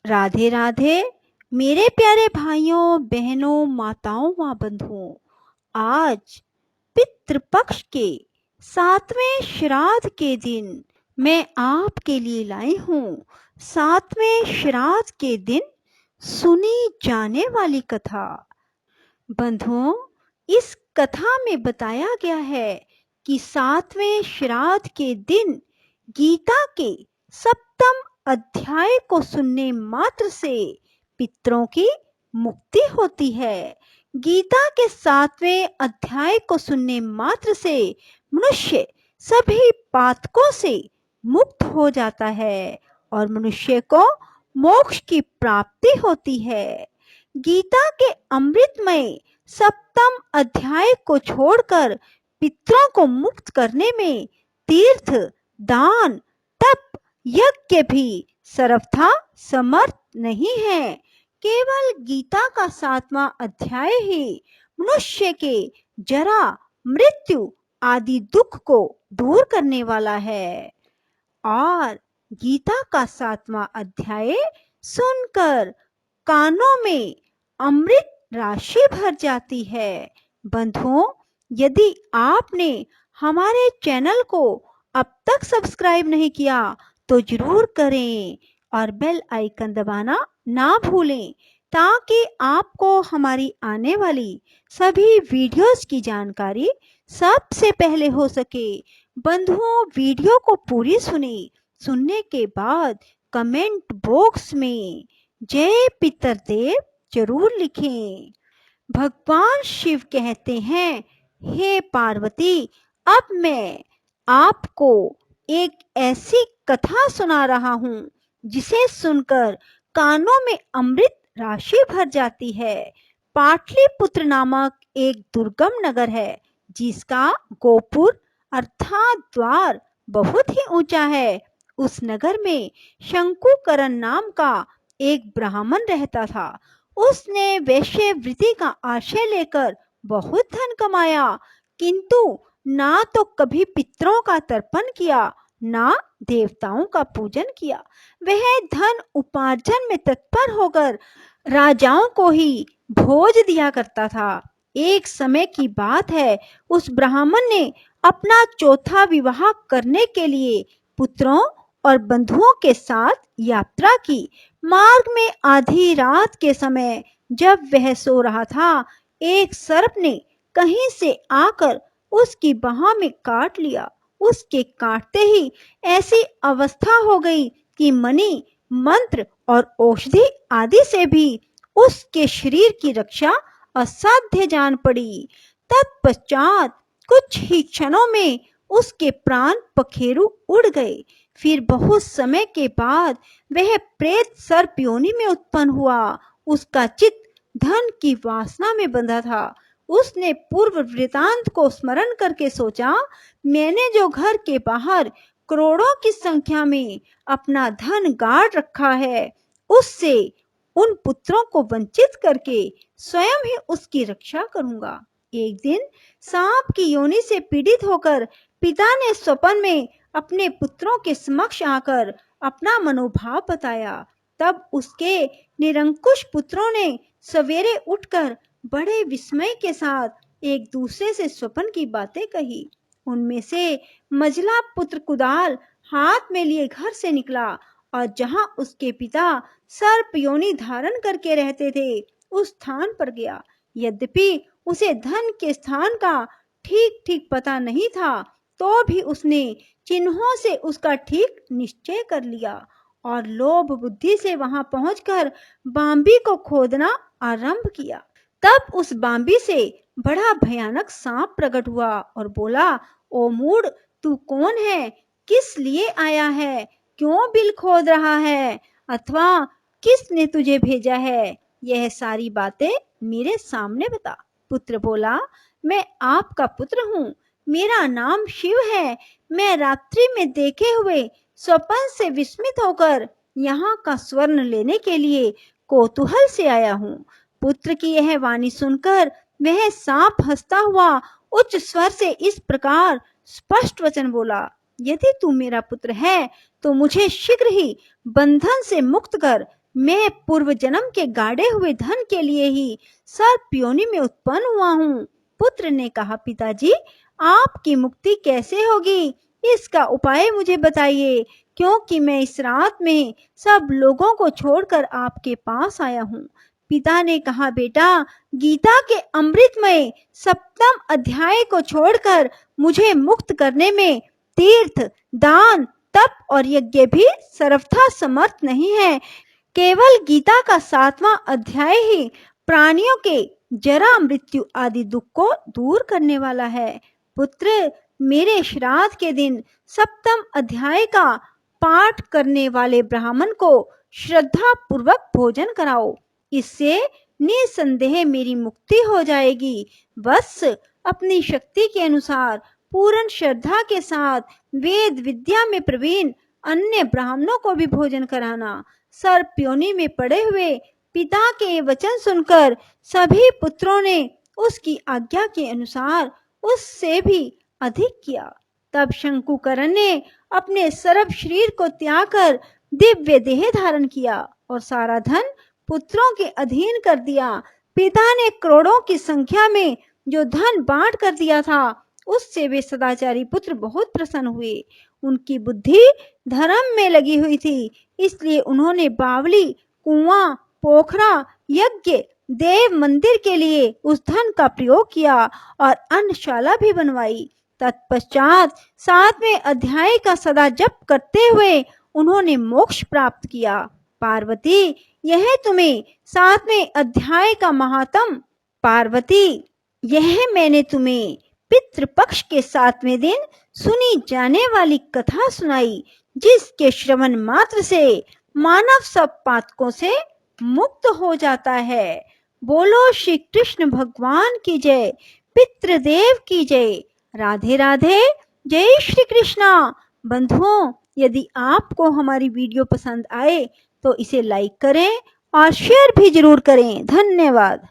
राधे राधे मेरे प्यारे भाइयों बहनों माताओं व बंधुओं। आज पितृपक्ष के 7वें श्राद्ध के दिन मैं आपके लिए लाई हूँ 7वें श्राद्ध के दिन सुनी जाने वाली कथा। बंधुओं, इस कथा में बताया गया है कि 7वें श्राद्ध के दिन गीता के 7वें अध्याय को सुनने मात्र से पितरों की मुक्ति होती है। गीता के 7वें अध्याय को सुनने मात्र से मनुष्य सभी पातकों से मुक्त हो जाता है और मनुष्य को मोक्ष की प्राप्ति होती है। गीता के अमृतमय 7वें अध्याय को छोड़कर पितरों को मुक्त करने में तीर्थ, दान, तप, यज्ञ भी सर्वथा समर्थ नहीं है। केवल गीता का 7वां अध्याय ही मनुष्य के जरा, मृत्यु आदि दुख को दूर करने वाला है और गीता का 7वां अध्याय सुनकर कानों में अमृत राशि भर जाती है। बंधुओं, यदि आपने हमारे चैनल को अब तक सब्सक्राइब नहीं किया तो जरूर करें और बेल आइकन दबाना ना भूलें ताकि आपको हमारी आने वाली सभी वीडियोस की जानकारी सबसे पहले हो सके। बंधुओं, वीडियो को पूरी सुनने के बाद कमेंट बॉक्स में जय पितरदेव जरूर लिखें। भगवान शिव कहते हैं, हे पार्वती, अब मैं आपको एक ऐसी कथा सुना रहा हूँ जिसे सुनकर कानों में अमृत राशि भर जाती है। पाटलिपुत्र नामक एक दुर्गम नगर है जिसका गोपुर अर्थात द्वार बहुत ही ऊंचा है। उस नगर में शंकुकरण नाम का एक ब्राह्मण रहता था। उसने वैश्यवृत्ति का आशय लेकर बहुत धन कमाया, किंतु ना तो कभी पितरों का तर्पण किया ना देवताओं का पूजन किया। वह धन उपार्जन में तत्पर होकर राजाओं को ही भोज दिया करता था। एक समय की बात है, उस ब्राह्मण ने अपना चौथा विवाह करने के लिए पुत्रों और बंधुओं के साथ यात्रा की। मार्ग में आधी रात के समय जब वह सो रहा था, एक सर्प ने कहीं से आकर उसकी बाह में काट लिया। उसके काटते ही ऐसी अवस्था हो गई कि मणि, मंत्र और औषधि आदि से भी उसके शरीर की रक्षा असाध्य जान पड़ी। तत्पश्चात कुछ ही क्षणों में उसके प्राण पखेरु उड़ गए। फिर बहुत समय के बाद वह प्रेत सर्प योनि में उत्पन्न हुआ। उसका चित्त धन की वासना में बंधा था। उसने पूर्व वृतांत को स्मरण करके सोचा, मैंने जो घर के बाहर करोड़ों की संख्या में अपना धन गाड़ रखा है, उससे उन पुत्रों को वंचित करके स्वयं ही उसकी रक्षा करूंगा। एक दिन सांप की योनि से पीड़ित होकर पिता ने स्वप्न में अपने पुत्रों के समक्ष आकर अपना मनोभाव बताया। तब उसके निरंकुश पुत्रों ने सवेरे उठकर बड़े विस्मय के साथ एक दूसरे से स्वप्न की बातें कही। उनमें से मझला पुत्र कुदाल हाथ में लिए घर से निकला और जहां उसके पिता सर्प योनि धारण करके रहते थे, उस स्थान पर गया। यद्यपि उसे धन के स्थान का ठीक ठीक पता नहीं था, तो भी उसने चिन्हों से उसका ठीक निश्चय कर लिया और लोभ बुद्धि से वहां पहुंचकर बांबी को खोदना आरंभ किया। तब उस बांबी से बड़ा भयानक सांप प्रकट हुआ और बोला, ओ मूढ़, तू कौन है? किस लिए आया है? क्यों बिल खोद रहा है? अथवा किसने तुझे भेजा है? यह सारी बातें मेरे सामने बता। पुत्र बोला, मैं आपका पुत्र हूँ, मेरा नाम शिव है। मैं रात्रि में देखे हुए स्वप्न से विस्मित होकर यहाँ का स्वर्ण लेने के लिए कौतूहल से आया हूँ। पुत्र की यह वाणी सुनकर वह सांप हंसता हुआ उच्च स्वर से इस प्रकार स्पष्ट वचन बोला, यदि तू मेरा पुत्र है तो मुझे शीघ्र ही बंधन से मुक्त कर मैं पूर्व जन्म के गाड़े हुए धन के लिए ही सर्प योनि में उत्पन्न हुआ हूँ। पुत्र ने कहा, पिताजी आपकी मुक्ति कैसे होगी, इसका उपाय मुझे बताइए, क्योंकि मैं इस रात में सब लोगों को छोड़कर आपके पास आया हूँ। पिता ने कहा, बेटा गीता के अमृतमय सप्तम अध्याय को छोड़कर मुझे मुक्त करने में तीर्थ, दान, तप और यज्ञ भी सर्वथा समर्थ नहीं है। केवल गीता का 7वां अध्याय ही प्राणियों के जरा, मृत्यु आदि दुख को दूर करने वाला है। पुत्र, मेरे श्राद्ध के दिन सप्तम अध्याय का पाठ करने वाले ब्राह्मण को श्रद्धा पूर्वक भोजन कराओ, इससे निसंदेह मेरी मुक्ति हो जाएगी। बस अपनी शक्ति के अनुसार पूर्ण श्रद्धा के साथ वेद विद्या में प्रवीण अन्य ब्राह्मणों को भी भोजन कराना। सर्प योनि में पड़े हुए पिता के वचन सुनकर सभी पुत्रों ने उसकी आज्ञा के अनुसार उससे भी अधिक किया। तब शंकुकरण ने अपने सर्व शरीर को त्याग कर दिव्य देह धारण किया और सारा धन पुत्रों के अधीन कर दिया। पिता ने करोड़ों की संख्या में जो धन बांट कर दिया था, उससे वे सदाचारी पुत्र बहुत प्रसन्न हुए। उनकी बुद्धि धर्म में लगी हुई थी, इसलिए उन्होंने बावली, कुआं, पोखरा, यज्ञ, देव मंदिर के लिए उस धन का प्रयोग किया और अन्नशाला भी बनवाई। तत्पश्चात 7वें अध्याय का सदा जप करते हुए उन्होंने मोक्ष प्राप्त किया। पार्वती, यह तुम्हें 7वें अध्याय का महात्म, पार्वती यह मैंने तुम्हें पितृपक्ष के 7वें दिन सुनी जाने वाली कथा सुनाई, जिसके श्रवण मात्र से मानव सब पातकों से मुक्त हो जाता है। बोलो श्री कृष्ण भगवान की जय, पितृदेव की जय। राधे राधे, जय श्री कृष्णा। बंधुओं, यदि आपको हमारी वीडियो पसंद आए तो इसे लाइक करें और शेयर भी जरूर करें। धन्यवाद।